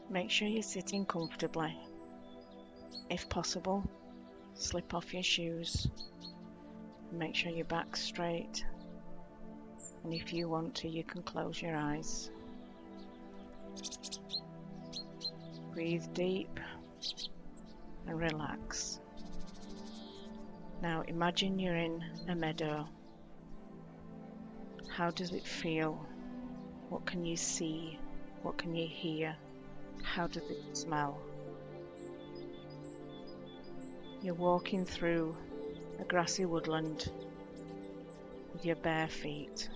Make sure you're sitting comfortably. If possible, slip off your shoes. Make sure your back's straight. And if you want to, you can close your eyes. Breathe deep and relax. Now imagine you're in a meadow. How does it feel? What can you see? What can you hear? How does it smell? You're walking through a grassy woodland with your bare feet.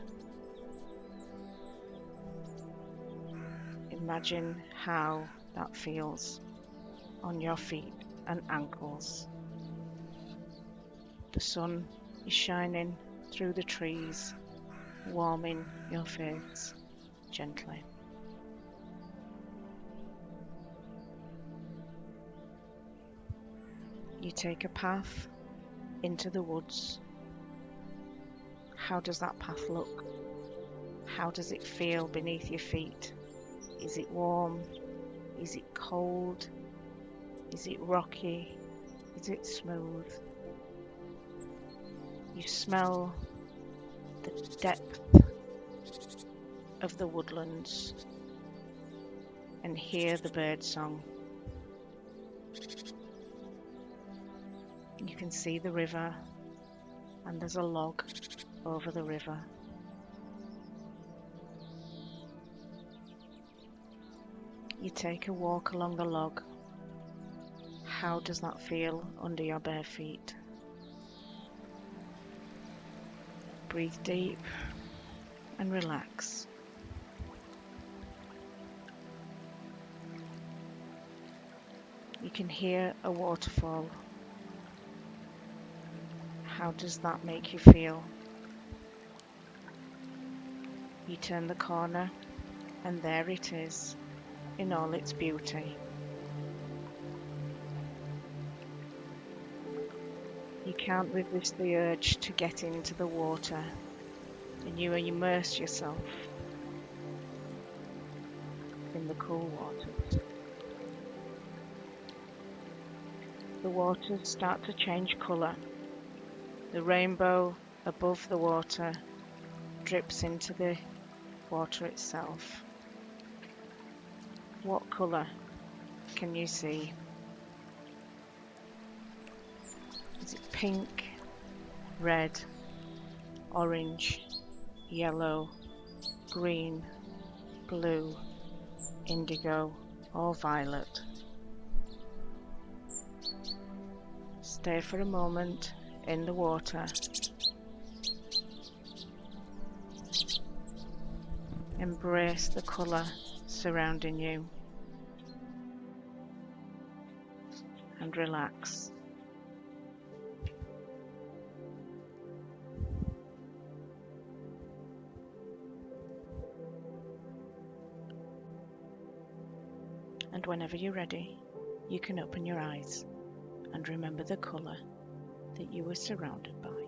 Imagine how that feels on your feet and ankles. The sun is shining through the trees, warming your face gently. You take a path into the woods. How does that path look? How does it feel beneath your feet? Is it warm? Is it cold? Is it rocky? Is it smooth? You smell the depth of the woodlands and hear the bird song. You can see the river, and there's a log over the river. You take a walk along the log. How does that feel under your bare feet? Breathe deep and relax. You can hear a waterfall. How does that make you feel? You turn the corner and there it is in all its beauty. You can't resist the urge to get into the water, and you immerse yourself in the cool waters. The waters start to change colour. The rainbow above the water drips into the water itself. What colour can you see? Is it pink, red, orange, yellow, green, blue, indigo, or violet? Stay for a moment in the water. Embrace the colour surrounding you and relax. And whenever you're ready, you can open your eyes and remember the colour that you were surrounded by.